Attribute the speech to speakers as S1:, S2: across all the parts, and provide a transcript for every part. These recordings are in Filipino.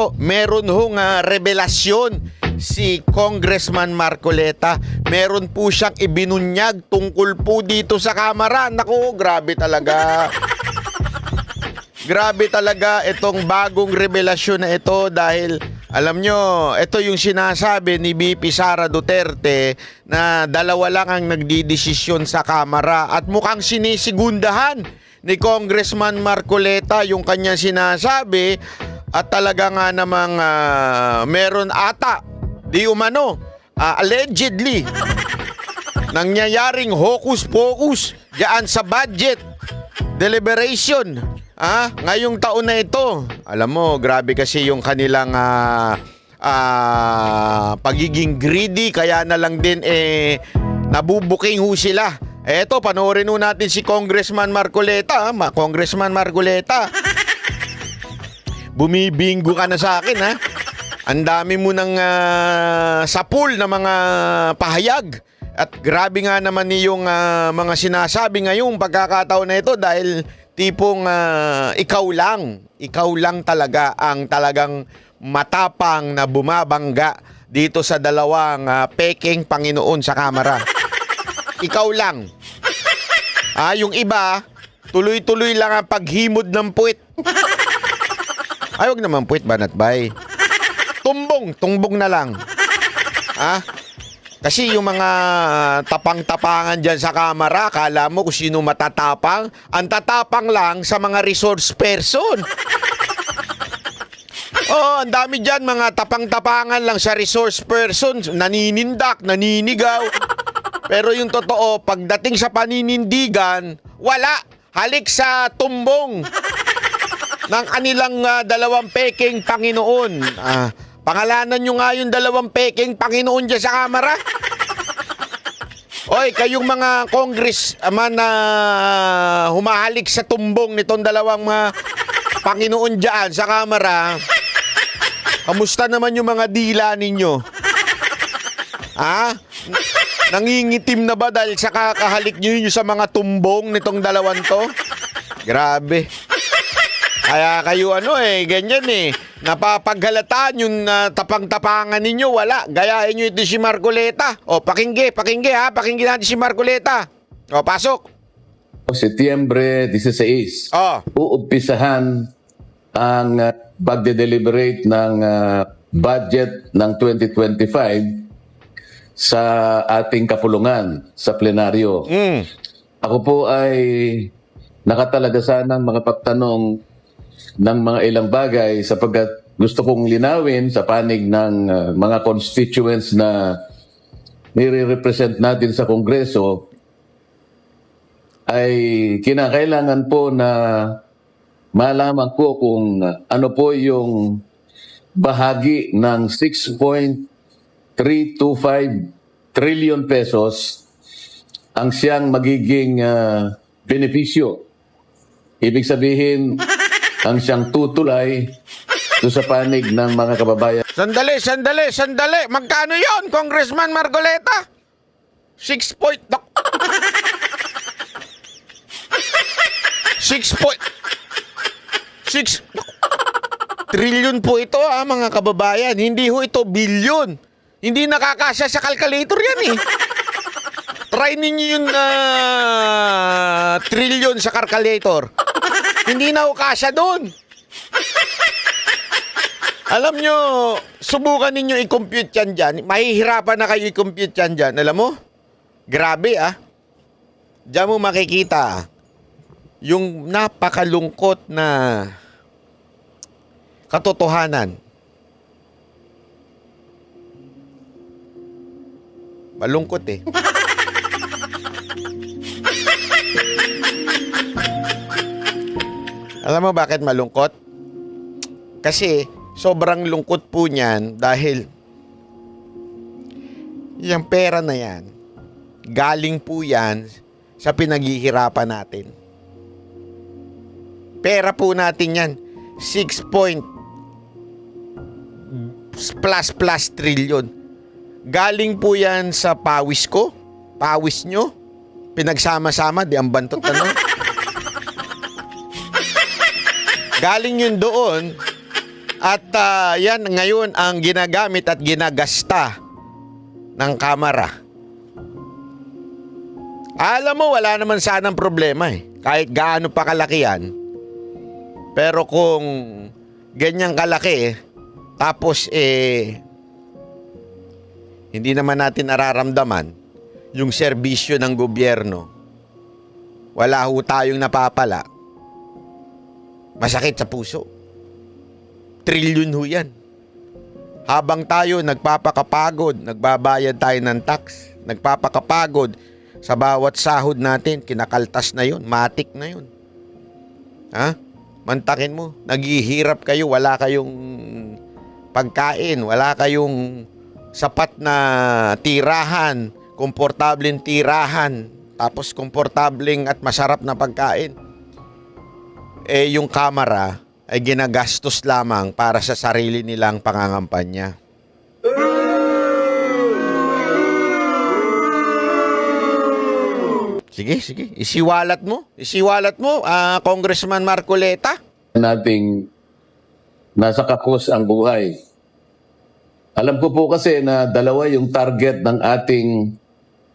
S1: ito, meron hong revelasyon si Congressman Marcoleta. Meron po siyang ibinunyag tungkol po dito sa Kamara. Naku, grabe talaga. Grabe talaga itong bagong revelasyon na ito dahil alam nyo, ito yung sinasabi ni VP Sara Duterte na dalawa lang ang nagdidesisyon sa Kamara at mukhang sinisigundahan ni Congressman Marcoleta yung kanyang sinasabi at talaga nga namang meron ata, di umano, allegedly, nangyayaring hocus-pocus diyan sa budget deliberation. Ngayong taon na ito, alam mo, grabe kasi yung kanilang pagiging greedy, kaya na lang din nabubuking ho sila. Eto, panoorin ho natin si Congressman Marcoleta. Congressman Marcoleta, bumibinggo ka na sa akin, ha? Ang dami mo ng sapul na mga pahayag. At grabe nga naman yung mga sinasabi ngayong pagkakataon na ito dahil tipong ikaw lang talaga ang talagang matapang na bumabangga dito sa dalawang peking Panginoon sa Kamara. Ikaw lang. Yung iba, tuloy-tuloy lang ang paghimod ng puwit. Ay, wag naman puwit, banat bay. Tumbong na lang. Kasi yung mga tapang-tapangan dyan sa Kamara, akala mo kung sino matatapang. Ang tatapang lang sa mga resource person. Ang dami dyan mga tapang-tapangan lang sa resource person. Naninindak, naninigaw. Pero yung totoo, pagdating sa paninindigan, wala. Halik sa tumbong ng kanilang dalawang peking Panginoon. Pangalanan nyo nga yung dalawang peking Panginoon dyan sa Kamara. Oy, kayong mga congressman na humahalik sa tumbong nitong dalawang Panginoon dyan sa Kamara, kamusta naman yung mga dila ninyo? Nangingitim na ba dahil sa kakahalik nyo sa mga tumbong nitong dalawang to? Grabe. Kaya kayo ganyan napapaghalataan yung tapang-tapangan ninyo, wala. Gayahin nyo ito si Marcoleta. Pakinggan natin si Marcoleta. Pasok.
S2: Setyembre 16, uumpisahan ang pagde-deliberate ng budget ng 2025 sa ating kapulungan sa plenaryo. Ako po ay nakatalaga sanang mga pagtanong ng mga ilang bagay sapagkat gusto kong linawin sa panig ng mga constituents na nire-represent natin sa Kongreso ay kinakailangan po na malaman ko kung ano po yung bahagi ng 6.325 trillion pesos ang siyang magiging benepisyo. Ibig sabihin, ang siyang tutulay sa panig ng mga kababayan.
S1: Sandali. Magkano yon, Congressman Marcoleta? 6 trillion po ito, mga kababayan. Hindi ho ito billion. Hindi nakakasya sa calculator yan, Try ninyo yung trillion sa calculator. Hindi na ho kasya doon. Alam nyo, subukan ninyo i-compute yan dyan. Mahihirapan na kayo i-compute yan dyan. Alam mo? Grabe, Diyan mo makikita yung napakalungkot na katotohanan. Malungkot Alam mo bakit malungkot? Kasi sobrang lungkot po niyan dahil yung pera na yan, galing po yan sa pinaghihirapan natin. Pera po natin yan, 6 point plus trillion. Galing po yan sa pawis ko, pawis nyo, pinagsama-sama, di ang bantot Galing yun doon At yan ngayon ang ginagamit at ginagasta ng Kamara. Alam mo, wala naman sanang problema eh. Kahit gaano pa kalaki yan. Pero kung ganyang kalaki tapos hindi naman natin nararamdaman yung serbisyo ng gobyerno, wala ho tayong napapala, masakit sa puso. Trilyon ho yan. Habang tayo nagpapakapagod, nagbabayad tayo ng tax, nagpapakapagod sa bawat sahod natin, kinakaltas na yun, matik na yun. Ha? Mantakin mo, naghihirap kayo, wala kayong pagkain, wala kayong sapat na tirahan, komportableng tirahan, tapos komportableng at masarap na pagkain. Yung Kamara ay ginagastos lamang para sa sarili nilang pangangampanya. Sige, isiwalat mo, Congressman Marcoleta.
S2: Nating nasa kapos ang buhay. Alam ko po kasi na dalawa yung target ng ating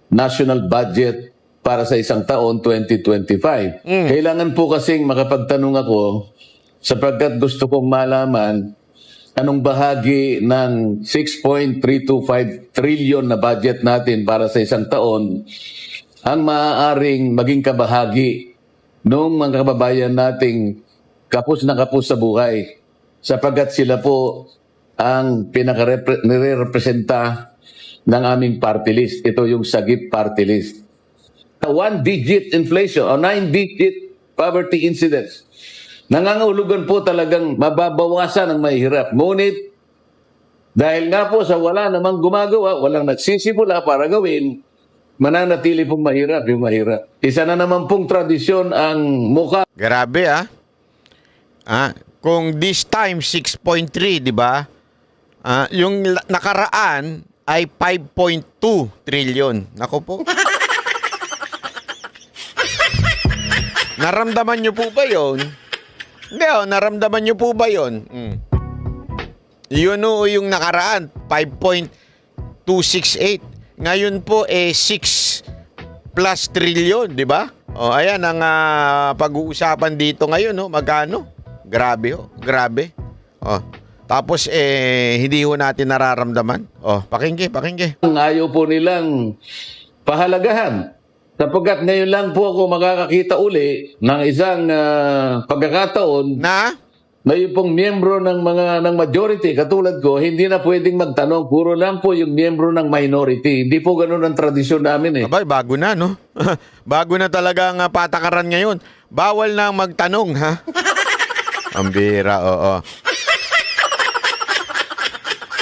S2: national budget para sa isang taon, 2025. Kailangan po kasing makapagtanong ako sapagkat gusto kong malaman anong bahagi ng 6.325 trillion na budget natin para sa isang taon ang maaaring maging kabahagi ng mga kababayan nating kapos na kapos sa buhay sapagkat sila po ang pinaka-representa ng aming party list. Ito yung Sagip party list. 1-digit inflation o 9-digit poverty incidence. Nangangahulugan po talagang mababawasan ang mahihirap. Ngunit, dahil nga po sa wala namang gumagawa, walang nagsisimula para gawin, mananatili pong mahirap yung mahirap. Isa na naman pong tradisyon ang mukha.
S1: Grabe kung this time 6.3, di ba? Yung nakaraan ay 5.2 trillion. Nako po. Naramdaman nyo po ba yun? Hindi, naramdaman nyo po ba yun? Yun yung nakaraan, 5.268. Ngayon po, 6 plus trillion, di ba? Ayan ang pag-uusapan dito ngayon, magkano? Grabe, grabe. Tapos, hindi ho natin nararamdaman. Pakingge.
S2: Ang ayaw po nilang pahalagahan. Sapagkat ngayon lang po ako makakakita uli ng isang pagkakataon na yung pong miyembro ng majority katulad ko, hindi na pwedeng magtanong. Puro lang po yung miyembro ng minority. Hindi po ganun ang tradisyon namin
S1: Abay, bago na, no? Bago na talaga ang patakaran ngayon. Bawal na magtanong, ha? Ang bira, oo.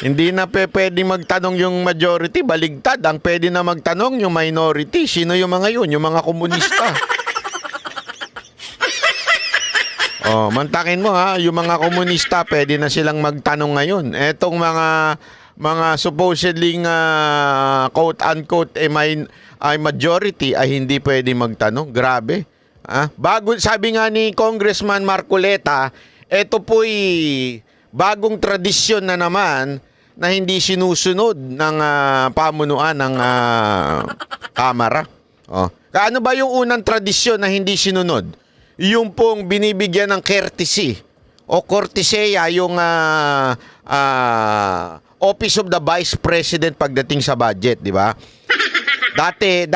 S1: Hindi na pwedeng magtanong yung majority, baligtad. Ang pwede na magtanong yung minority. Sino yung mga yun? Yung mga komunista. Mantakin mo yung mga komunista, pwede na silang magtanong ngayon. Etong mga supposedly quote-unquote ay majority ay hindi pwede magtanong. Grabe. Bago, sabi nga ni Congressman Marcoleta, ito po'y bagong tradisyon na naman na hindi sinusunod ng pamunuan ng Kamara. Kaano ba yung unang tradisyon na hindi sinunod? Yung pong binibigyan ng courtesy o cortesia yung Office of the Vice President pagdating sa budget, di ba? Dati,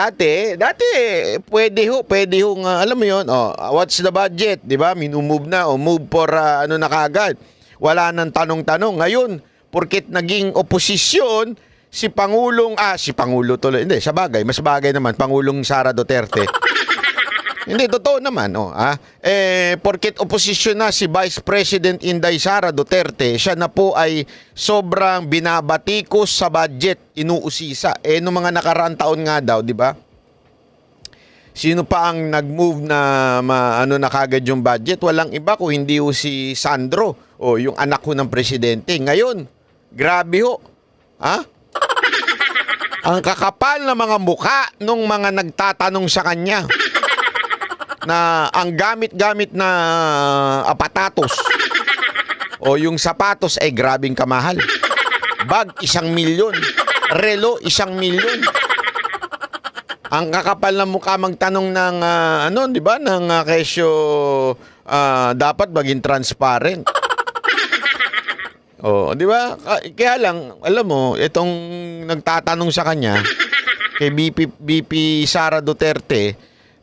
S1: pwede ho, alam mo yun, what's the budget, di ba? Minumove na, move for na kagad. Wala nang tanong-tanong. Ngayon, porket naging oposisyon, si Pangulo tuloy. Hindi, sa bagay, mas bagay naman, Pangulong Sara Duterte. Hindi, totoo naman. Porket oposisyon na si Vice President Inday Sara Duterte, siya na po ay sobrang binabatikos sa budget, inuusisa. Noong mga nakaraang taon nga daw, di ba? Sino pa ang nag-move na na kagad yung budget? Walang iba kung hindi ho si Sandro, yung anak ho ng presidente. Ngayon, grabe ho. Ang kakapal na mga mukha nung mga nagtatanong sa kanya na ang gamit-gamit na apatatos O yung sapatos ay grabing kamahal. Bag, 1,000,000. Relo, 1,000,000. Ang kakapal na mukha magtanong ng di ba, ng kesyo dapat maging transparent. Oh, di ba? Kaya lang, alam mo, itong nagtatanong sa kanya kay BP Sara Duterte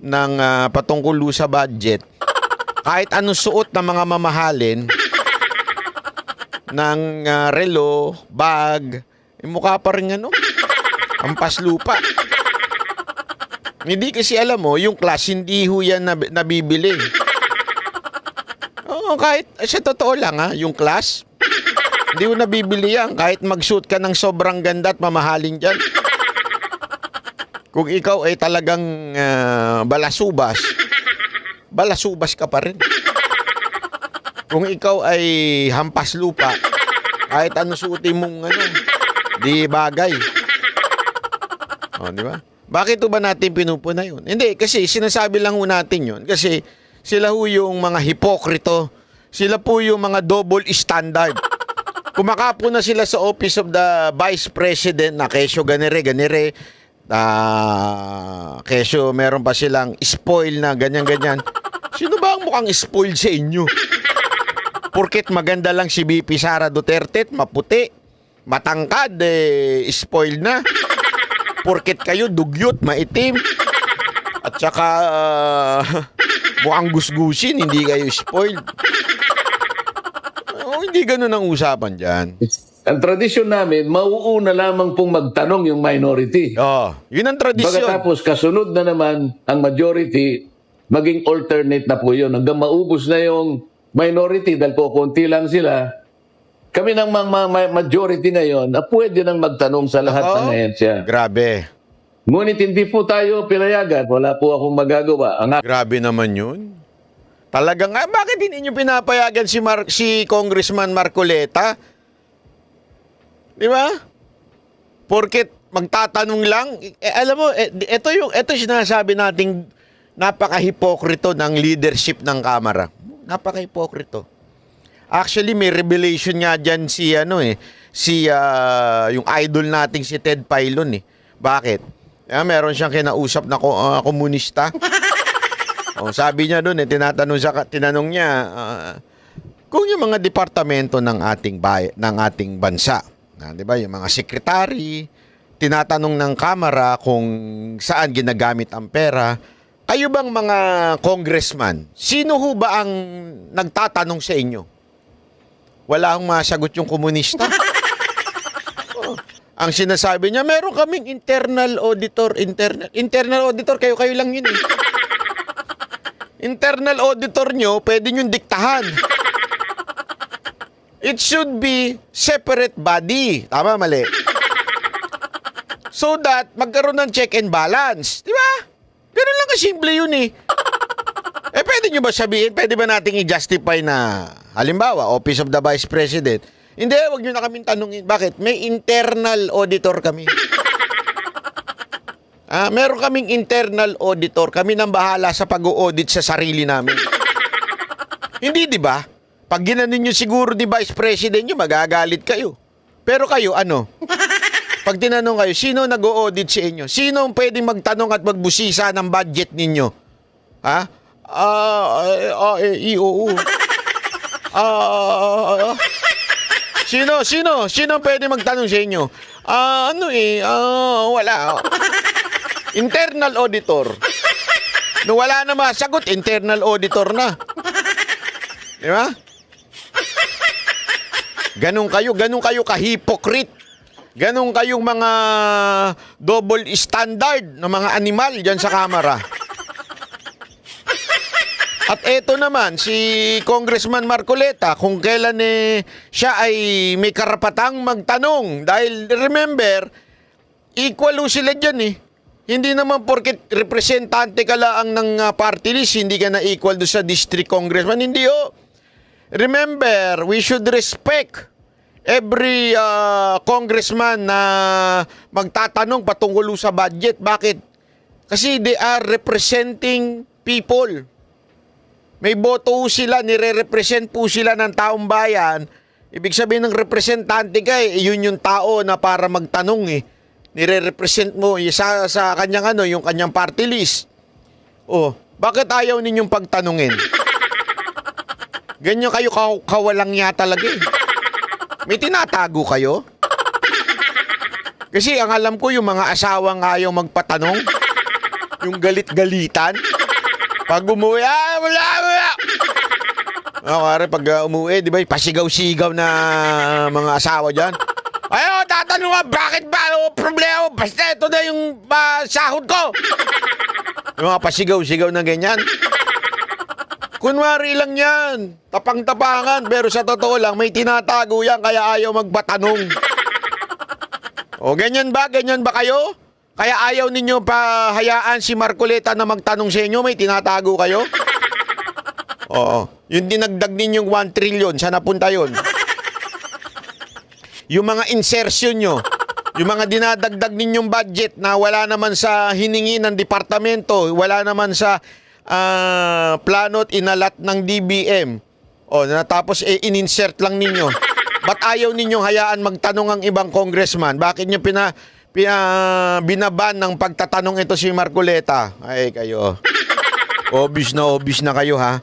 S1: ng patungkol sa budget, kahit anong suot ng mga mamahalin ng relo, bag, mukha pa rin ampas lupa. Hindi kasi alam mo, yung class, hindi ho yan nabibili. Oo, kahit, sa totoo lang yung class, hindi mo nabibili yan. Kahit mag-shoot ka ng sobrang ganda at mamahalin dyan. Kung ikaw ay talagang balasubas, balasubas ka pa rin. Kung ikaw ay hampas lupa, kahit ano suotin mong di bagay. O, di ba? Bakit ba natin pinupuna yun? Hindi, kasi sinasabi lang ho natin yun. Kasi sila ho yung mga hipokrito. Sila po yung mga double standard. Kumakapo na sila sa Office of the Vice President na kesyo ganire. Kesyo meron pa silang spoil na ganyan. Sino ba ang mukhang spoil sa inyo? Porket maganda lang si BP Sara Duterte, maputi, matangkad, spoil na. Porket kayo dugyot, maitim. At saka mukhang gusgusin, hindi kayo spoiled. Hindi ganun ang usapan dyan.
S2: Ang tradisyon namin, mauuna lamang pong magtanong yung minority.
S1: Yun ang tradisyon.
S2: Pagkatapos, kasunod na naman ang majority, maging alternate na po yun. Hanggang maubos na yung minority, dahil po konti lang sila, kami ng mga majority ngayon, pwede nang magtanong sa lahat ng ahensya.
S1: Grabe.
S2: Ngunit hindi po tayo pinayagan. Wala po akong magagawa.
S1: Grabe naman yun. Talagang bakit hindi nyo pinapayagan si Congressman Marcoleta? Di ba? Porket magtatanong lang. Alam mo, ito yung sinasabi nating napaka-hipokrito ng leadership ng Kamara. Napaka-hipokrito. Actually, may revelation nga dyan yung idol nating si Ted Filon Bakit? Meron siyang kinausap na komunista. Sabi niya doon, tinanong niya kung yung mga departamento ng ating bansa, 'di ba, yung mga sekretary, tinatanong ng Kamara kung saan ginagamit ang pera. Kayo bang mga congressman, sino ho ba ang nagtatanong sa inyo? Wala akong masagot yung komunista. Ang sinasabi niya, meron kaming internal auditor. Internal auditor, kayo lang yun Internal auditor nyo, pwede nyo diktahan. It should be separate body. Tama, mali? So that magkaroon ng check and balance. Di ba? Ganun lang kasimple yun pwede nyo ba sabihin, pwede ba nating i-justify na, halimbawa, Office of the Vice President, hindi, wag nyo na kaming tanungin. Bakit? May internal auditor kami. Meron kaming internal auditor. Kami nang bahala sa pag-audit sa sarili namin. Hindi, di ba? Pag ginanin nyo siguro ni Vice President nyo, magagalit kayo. Pero kayo, Pag tinanong kayo, sino nag-audit sa inyo? Sino ang pwedeng magtanong at magbusisa ng budget ninyo? EOU. Sino ang pwede magtanong sa inyo? Wala. Internal auditor. No, wala na masagot, internal auditor na. Di ba? Ganun kayo ka-hypocrite. Ganun kayong mga double standard na mga animal dyan sa Kamara. At eto naman, si Congressman Marcoleta, kung kailan siya ay may karapatang magtanong. Dahil remember, equal sila dyan Hindi naman porket representante ka lang ng party list, hindi ka na equal do sa district congressman. Hindi Remember, we should respect every congressman na magtatanong patungkol sa budget. Bakit? Kasi they are representing people. May boto ho sila, nire-represent po sila ng taong bayan. Ibig sabihin ng representante ka yun yung tao na para magtanong Nire-represent mo sa kanyang yung kanyang party list. Oh, bakit ayaw ninyong pagtanungin? Ganyan kayo kawalang niya talaga May tinatago kayo? Kasi ang alam ko yung mga asawang ayaw magpatanong. Yung galit-galitan. Pag umuwi, wala. Kare, pag umuwi, di ba, pasigaw-sigaw na mga asawa dyan. Ayo, tatanong nga, bakit ba? Problema, basta ito na yung sahod ko. Yung mga pasigaw-sigaw na ganyan. Kunwari lang yan. Tapang-tapangan, pero sa totoo lang, may tinatago yan, kaya ayaw magpatanong. O, ganyan ba? Ganyan ba kayo? Kaya ayaw ninyo pa hayaan si Marcoleta na magtanong sa inyo, may tinatago kayo? Oo. Yung dinagdag ninyong 1 trillion, saan napunta yun? Yung mga insertion nyo, yung mga dinadagdag ninyong budget na wala naman sa hiningi ng departamento, wala naman sa plano at inalat ng DBM. O, natapos in-insert lang ninyo. Ba't ayaw ninyong hayaan magtanong ang ibang congressman? Bakit nyo binaban ng pagtatanong ito si Marcoleta? Ay, kayo. Obvious na kayo, ha?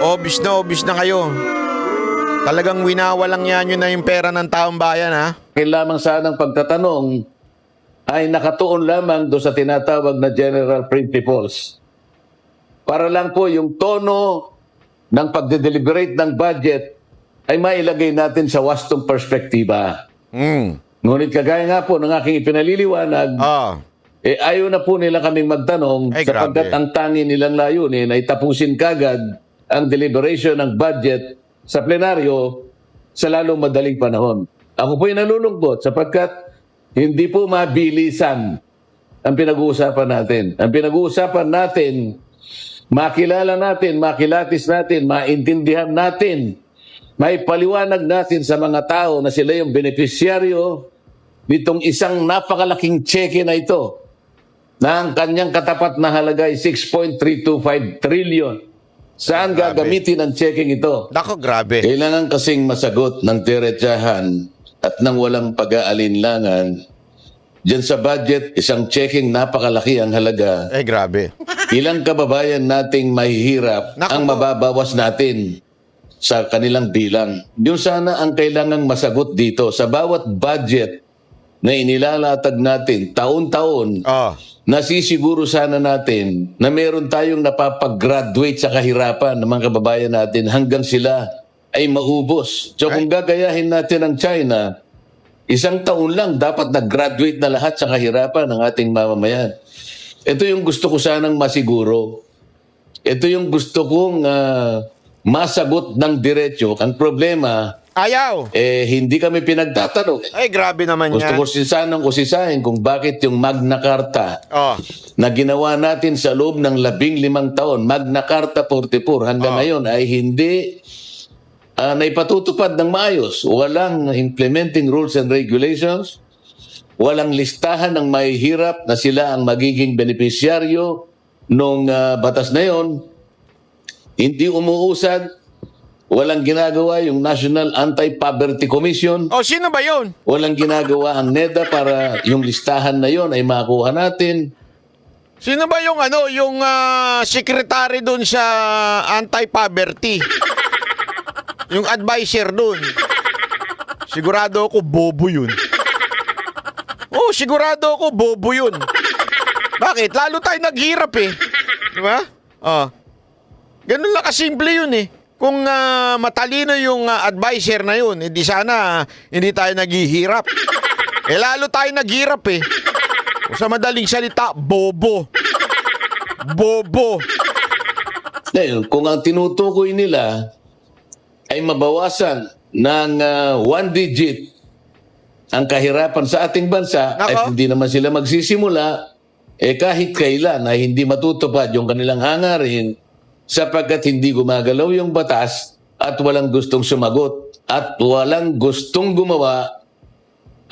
S1: Obvious na kayo. Talagang winawalang yan yun na yung pera ng taong bayan, ha?
S2: Lamang sanang pagtatanong ay nakatuon lamang do sa tinatawag na general principles. Para lang po yung tono ng pagde-deliberate ng budget ay mailagay natin sa wastong perspektiba. Ngunit kagaya nga po ng aking ipinaliliwanag, ayaw na po nila kaming magtanong sapagkat ang tangi nilang layunin ay tapusin kagad ang deliberation ng budget sa plenaryo sa lalong madaling panahon. Ako po'y nalulungkot sapagkat hindi po mabilisan ang pinag-uusapan natin. Ang pinag-uusapan natin, makilala natin, makilatis natin, maintindihan natin, may paliwanag natin sa mga tao na sila yung benepisyaryo nitong isang napakalaking cheque na ito na ang kanyang katapat na halaga ay 6.325 trillion. Saan gagamitin ang checking ito?
S1: Nako, grabe.
S2: Kailangan kasing masagot ng diretsahan at ng walang pag-aalinlangan. Diyan sa budget, isang checking napakalaki ang halaga.
S1: Ay, grabe.
S2: Ilang kababayan nating mahihirap ang mababawas natin sa kanilang bilang. Yun sana ang kailangang masagot dito. Sa bawat budget na inilalatag natin taon-taon, nasisiguro sana natin na meron tayong napapag-graduate sa kahirapan ng mga kababayan natin hanggang sila ay maubos. So kung gagayahin natin ang China, isang taon lang dapat nag-graduate na lahat sa kahirapan ng ating mamamayan. Ito yung gusto ko sanang masiguro. Ito yung gusto kong masagot ng diretso. Ang problema,
S1: ayaw.
S2: Hindi kami pinagtatanong.
S1: Ay, grabe naman
S2: Gusto
S1: yan.
S2: ko sanang usisahin kung bakit yung Magna Carta na ginawa natin sa loob ng 15 taon, Magna Carta 44, hanggang ngayon ay hindi naipatutupad ng maayos. Walang implementing rules and regulations, walang listahan ng mahihirap na sila ang magiging benepisyaryo nung batas na yon. Hindi umuusad. Walang ginagawa yung National Anti-Poverty Commission.
S1: Sino ba yun?
S2: Walang ginagawa ang NEDA para yung listahan na yon ay makuha natin.
S1: Sino ba yung yung secretary dun sa anti-poverty? Yung advisor dun. Sigurado ako bobo yun. Sigurado ako bobo yun. Bakit? Lalo tayo naghirap Di ba? Ganun lang kasimple yun Kung matalino yung advisor na yun, hindi sana hindi tayo naghihirap. Lalo tayo naghirap Sa madaling salita, bobo. Bobo.
S2: Ngayon, kung ang tinutukoy nila ay mabawasan ng 1 digit ang kahirapan sa ating bansa, ay hindi naman sila magsisimula, kahit kailan ay hindi matutupad yung kanilang hangarin sapagkat hindi gumagalaw yung batas at walang gustong sumagot at walang gustong gumawa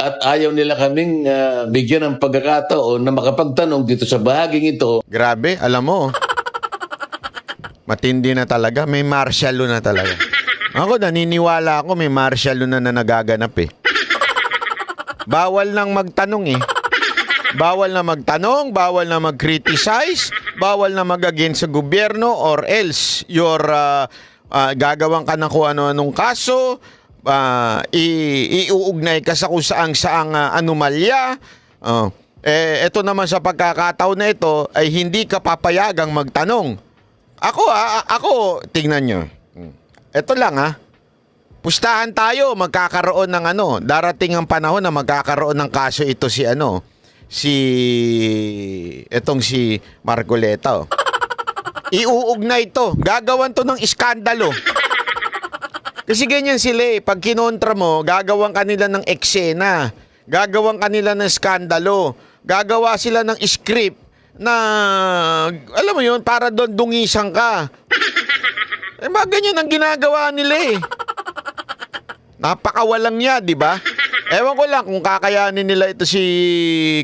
S2: at ayaw nila kaming bigyan ng pagkakataon na makapagtanong dito sa bahaging ito.
S1: Grabe, alam mo. Matindi na talaga. May martial law na talaga. Ako, naniniwala ako may martial law na nagaganap eh. Bawal nang magtanong eh. Bawal na magtanong, bawal na mag-criticize, bawal na mag-against sa gobyerno, or else gagawang ka ng kung ano-anong kaso, iuugnay ka sa kung saang anomalya. Ito naman sa pagkakataon na ito ay hindi ka papayagang magtanong. Ako, tingnan nyo. Ito lang pustahan tayo, magkakaroon ng darating ang panahon na magkakaroon ng kaso ito si Marcoleta. Iuugnay ito. Gagawan to ng iskandalo. Kasi ganyan sila eh. Pag kinontra mo, gagawan kanila ng eksena. Gagawan kanila ng skandalo. Gagawa sila ng script na, alam mo yun, para doon dungisan ka. Mga ganyan ang ginagawa nila eh. Napakawalang niya, di ba? Ewan ko lang kung kakayanin nila ito si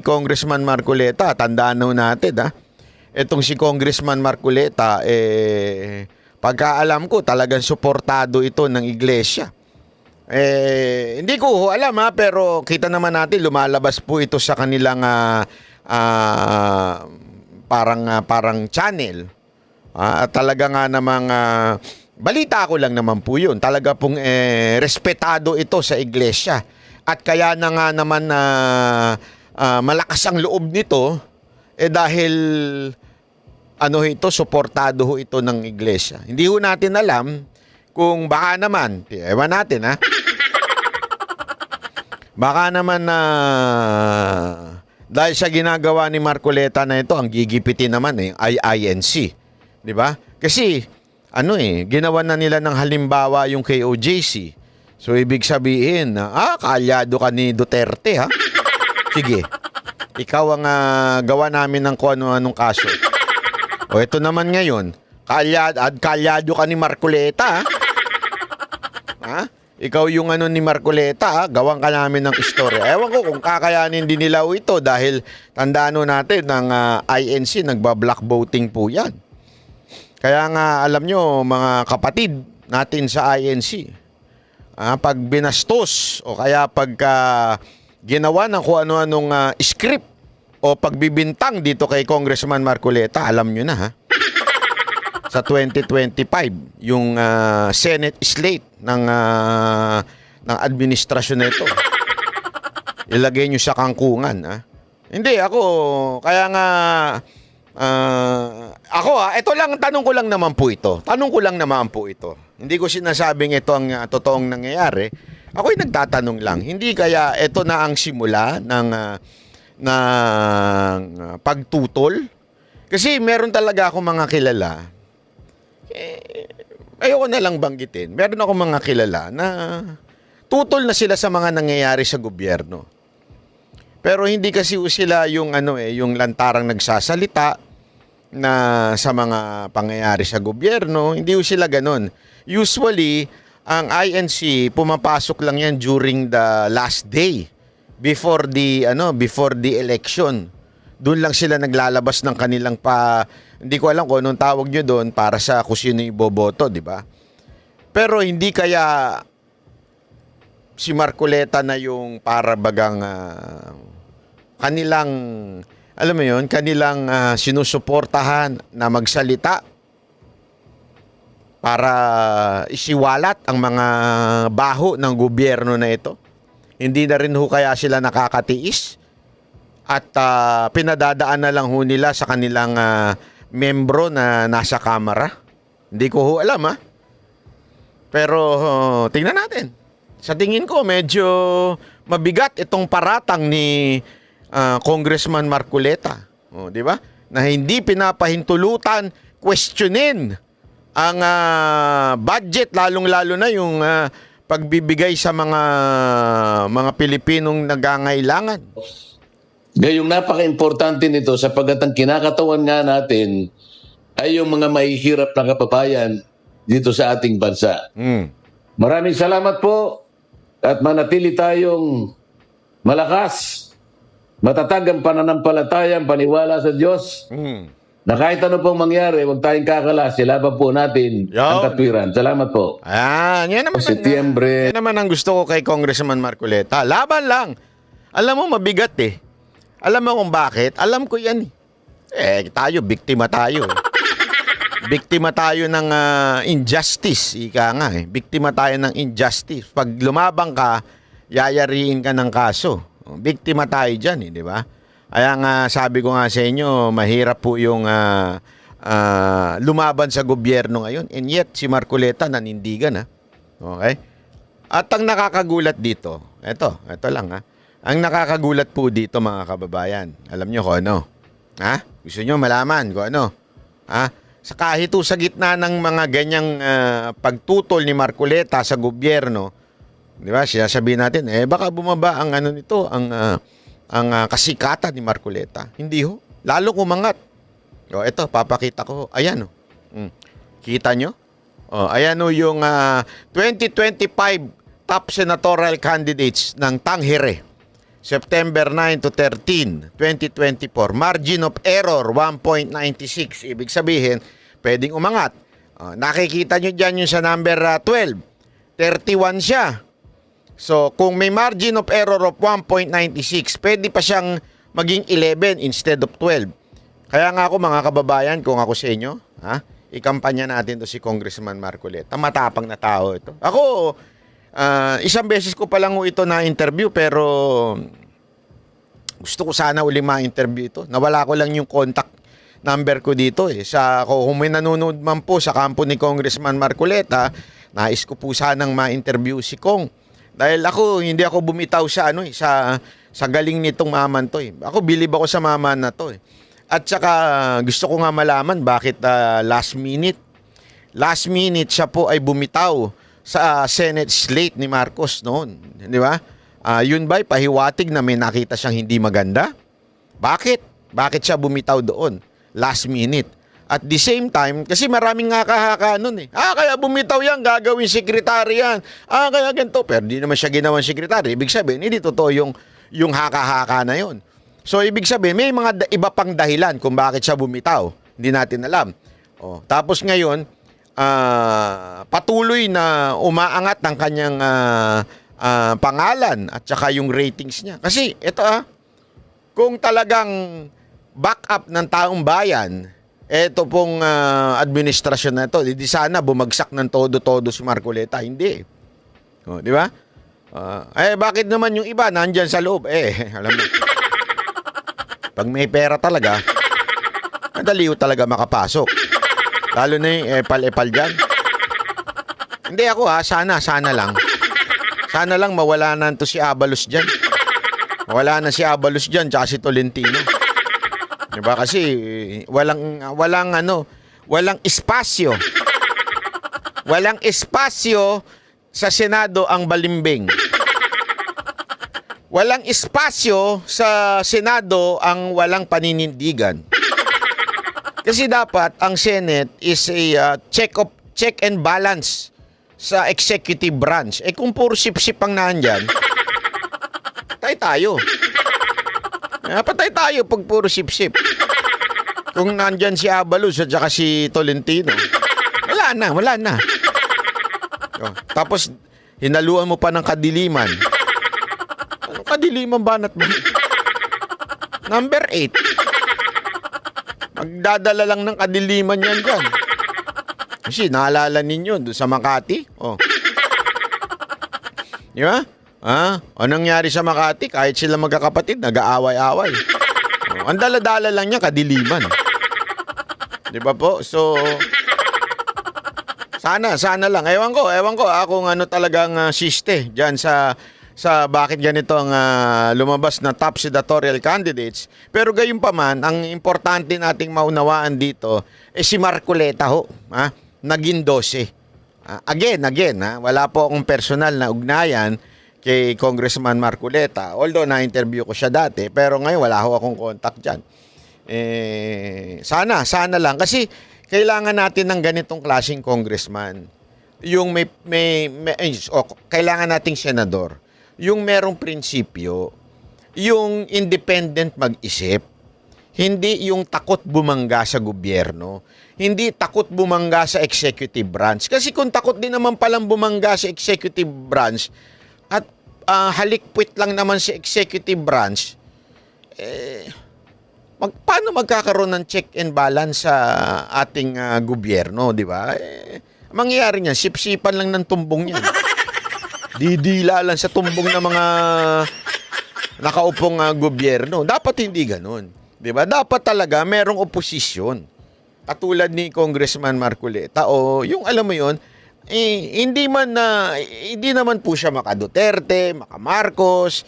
S1: Congressman Marcoleta. Tandaan natin Itong si Congressman Marcoleta, pagkaalam ko, talagang suportado ito ng iglesia. Hindi ko alam pero kita naman natin, lumalabas po ito sa kanilang parang channel. Talaga nga namang balita ko lang naman po yun. Talaga pong respetado ito sa iglesia. At kaya na nga naman malakas ang loob nito dahil suportado ito ng iglesia. Hindi ho natin alam kung baka naman, ewan natin baka naman dahil sa ginagawa ni Marcoleta na ito, ang gigipitin naman ay INC. Di ba? Kasi ginawa na nila ng halimbawa yung KOJC. So, ibig sabihin kaalyado ka ni Duterte, Sige. Ikaw ang gawa namin ng kung ano-anong kaso. O, ito naman ngayon. Kaalyado ka ni Marcoleta, Ikaw yung ni Marcoleta, gawan ka namin ng istorya. Ewan ko kung kakayanin din nila ito dahil tandaan natin ng INC, nagba-block voting po yan. Kaya nga, alam nyo, mga kapatid natin sa INC, pag binastos o kaya pagka ginawa ng kung ano-anong script o pagbibintang dito kay Congressman Marcoleta, alam nyo na sa 2025 yung Senate slate ng administrasyon na ito, ilagay nyo sa kangkungan. Hindi ako, kaya nga ito lang, tanong ko lang naman po ito. Hindi ko sinasabing ito ang totoong nangyayari. Ako'y nagtatanong lang, hindi kaya ito na ang simula ng pagtutol? Kasi meron talaga ako mga kilala, ayoko na lang banggitin, meron ako mga kilala na tutol na sila sa mga nangyayari sa gobyerno. Pero hindi kasi sila yung yung lantarang nagsasalita na sa mga pangyayari sa gobyerno, hindi sila ganon. Usually, ang INC pumapasok lang yan during the last day before the election. Doon lang sila naglalabas ng kanilang hindi ko alam kung anong tawag nyo doon para sa kung sino iboboto, di ba? Pero hindi kaya si Marcoleta na yung para bagang kanilang, alam mo yun, kanilang sinusuportahan na magsalita para isiwalat ang mga baho ng gobyerno na ito. Hindi na rin kaya sila nakakatiis at pinadadaan na lang nila sa kanilang membro na nasa kamara. Hindi ko alam Pero tingnan natin. Sa tingin ko medyo mabigat itong paratang ni Congressman Marcoleta. Di ba? Na hindi pinapahintulutan, questionin ang budget, lalong-lalo na yung pagbibigay sa mga Pilipinong nangangailangan.
S2: Gayong napaka-importante nito sapagkat ang kinakatawan nga natin ay yung mga mahihirap na kababayan dito sa ating bansa. Maraming salamat po at manatili tayong malakas, matatag ang pananampalataya, paniwala sa Diyos na kahit ano pong mangyari, huwag tayong kakalas. Silaban po natin ang
S1: Yo.
S2: katwiran. Salamat po.
S1: Ayan, yan naman,
S2: Setyembre.
S1: yan naman ang gusto ko kay Congressman Marcoleta. Laban lang. Alam mo, mabigat eh. Alam mo kung bakit? Alam ko yan eh. Tayo, biktima tayo. Biktima tayo ng injustice. Ika nga eh. Biktima tayo ng injustice. Pag lumabang ka, yayariin ka ng kaso. Biktima tayo dyan eh, di ba? Kaya nga sabi ko nga sa inyo, mahirap po yung lumaban sa gobyerno ngayon. And yet, si Marcoleta nanindigan ha. Okay? At ang nakakagulat dito, ito lang ha. Ang nakakagulat po dito mga kababayan, alam nyo kung ano? Ha? Gusto nyo malaman kung ano? Ha? Kahit sa gitna ng mga ganyang pagtutol ni Marcoleta sa gobyerno, di ba? Sinasabihin natin, baka bumaba ang ano nito, ang kasikatan ni Marcoleta. Hindi ho. Lalo umangat. O, ito, papakita ko. Ayan o. Kita nyo? O, ayan o yung 2025 top senatorial candidates ng Tanghire. September 9 to 13, 2024. Margin of error, 1.96. Ibig sabihin, pwedeng umangat. Nakikita nyo dyan yung sa number 12. 31 siya. So, kung may margin of error of 1.96, pwede pa siyang maging 11 instead of 12. Kaya nga ako mga kababayan, kung ako sa inyo, ikampanya natin to si Congressman Marcoleta. Matapang na tao ito. Ako, isang beses ko pa lang ito na-interview, pero gusto ko sana uli ma-interview ito. Nawala ko lang yung contact number ko dito eh. Kung may nanonood man po sa kampo ni Congressman Marcoleta, nais ko po sanang ma-interview si Kong. Dahil hindi ako bumitaw sa sa galing nitong maman to eh. Ako bilib ako sa maman na to eh. At saka gusto ko nga malaman bakit last minute siya po ay bumitaw sa Senate slate ni Marcos noon, di ba? Yun ba'y pahiwatig na may nakita siyang hindi maganda? Bakit? Bakit siya bumitaw doon last minute? At the same time, kasi maraming haka-haka nun eh. Kaya bumitaw yan, gagawin sekretary yan. Kaya ganito. Pero di naman siya ginawang sekretary. Ibig sabihin, hindi totoo yung haka-haka na yun. So, ibig sabihin, may mga iba pang dahilan kung bakit siya bumitaw. Hindi natin alam. Tapos ngayon, patuloy na umaangat ang kanyang pangalan at saka yung ratings niya. Kasi, ito kung talagang backup ng taong bayan, eto pong administrasyon na ito, hindi sana bumagsak ng todo-todo si Marcoleta. Hindi. Di ba? Bakit naman yung iba nandyan sa loob? Alam mo, pag may pera talaga, madali talaga makapasok. Lalo na yung epal-epal dyan. Hindi ako sana lang. Sana lang mawala na to si Abalos dyan. Mawala na si Abalos dyan, tsaka si Tolentino. Diba? Kasi walang espasyo. Walang espasyo sa Senado ang balimbing. Walang espasyo sa Senado ang walang paninindigan. Kasi dapat ang Senate is a check and balance sa executive branch. Kung puro sip-sip ang nandyan, patay tayo. Patay tayo pag puro sip-sip. Kung nandyan si Abalos at saka si Tolentino, wala na. Tapos, hinaluan mo pa ng kadiliman. Anong kadiliman banat mo? Number 8. Magdadala lang ng kadiliman yan dyan. Kasi naalala ninyo doon sa Makati. Di ba? Anong nangyari sa Makati? Kahit sila magkakapatid, nag-aaway-aaway. Ang dala-dala lang niya, kadiliman. Di ba po? So, sana lang. Ewan ko kung ano talagang siste dyan sa bakit ganito ang lumabas na top senatorial candidates. Pero gayon pa man, ang importante nating maunawaan dito si Marcoleta ho. Naging 12. Again, wala po akong personal na ugnayan kay Congressman Marcoleta. Although na-interview ko siya dati, pero ngayon wala ho akong contact dyan. Sana lang. Kasi kailangan natin ng ganitong klaseng congressman. Yung kailangan nating senador. Yung merong prinsipyo. Yung independent mag-isip. Hindi yung takot bumangga sa gobyerno. Hindi takot bumangga sa executive branch. Kasi kung takot din naman palang bumangga sa executive branch at halikpwit lang naman sa executive branch, paano magkakaroon ng check and balance sa ating gobyerno, di ba? Mangyayari niyan, sip-sipan lang ng tumbong niyan. Didila lang sa tumbong ng mga nakaupong gobyerno. Dapat hindi ganun. Di ba? Dapat talaga merong oposisyon. Katulad ni Congressman Marcoleta o yung alam mo yun, hindi naman po siya maka-Duterte, maka-Marcos.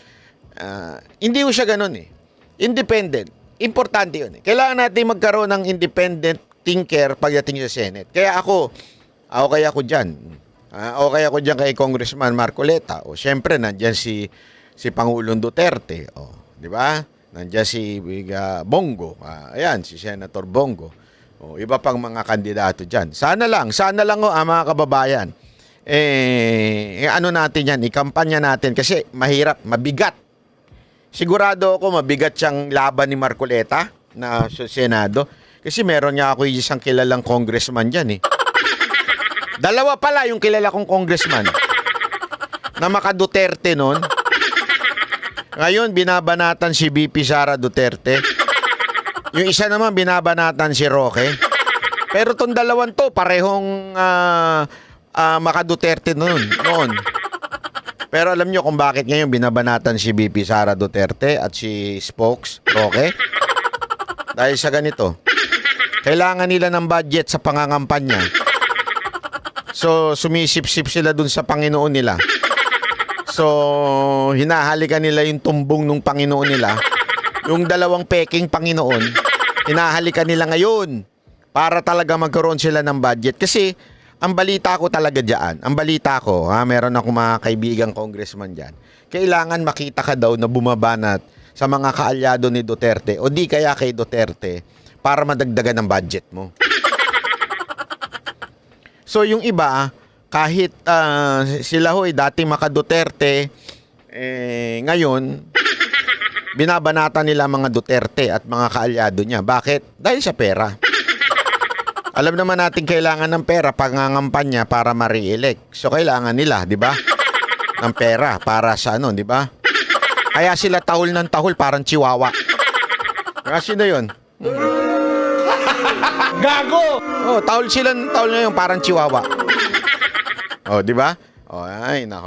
S1: Hindi po siya ganun eh. Independent. Importante yun eh. Kailangan natin magkaroon ng independent thinker pagdating sa Senate. Kaya ako dyan. Okay ako dyan kay Congressman Marcoleta. O syempre, nandyan si Pangulong Duterte. O, di ba? Nandyan si Bongo. Ayan, si Senator Bongo. O, iba pang mga kandidato dyan. Sana lang mga kababayan. Ano natin yan? Ikampanya natin. Kasi mahirap, mabigat. Sigurado ako mabigat siyang laban ni Marcoleta na sa Senado. Kasi meron niya ako isang kilalang congressman dyan eh. Dalawa pala yung kilala kong congressman na maka-Duterte noon. Ngayon, binabanatan si VP Sara Duterte. Yung isa naman, binabanatan si Roque. Pero tong dalawang to, parehong maka-Duterte noon. Pero alam nyo kung bakit ngayon binabanatan si VP Sara Duterte at si Spokes Roque? Dahil sa ganito. Kailangan nila ng budget sa pangangampanya. So, sumisip-sip sila dun sa Panginoon nila. So, hinahalikan nila yung tumbong ng Panginoon nila. Yung dalawang peking Panginoon, hinahalikan nila ngayon para talaga magkaroon sila ng budget. Kasi, ang balita ko talaga dyan, meron ako mga kaibigang congressman dyan, kailangan makita ka daw na bumabanat sa mga kaalyado ni Duterte o di kaya kay Duterte para madagdagan ng budget mo. So yung iba, kahit sila ho'y dati maka-Duterte, ngayon, binabanatan nila mga Duterte at mga kaalyado niya. Bakit? Dahil sa pera. Alam naman natin kailangan ng pera pangangampanya para ma-re-elect. So kailangan nila, di ba? Ng pera para sa di ba? Kaya sila tahol ng tahol parang chihuahua. Kasi na yun.
S3: Gago!
S1: Oh, tahol sila ng tahol na yun parang chihuahua. Oh, di ba? Oh, ay, nako.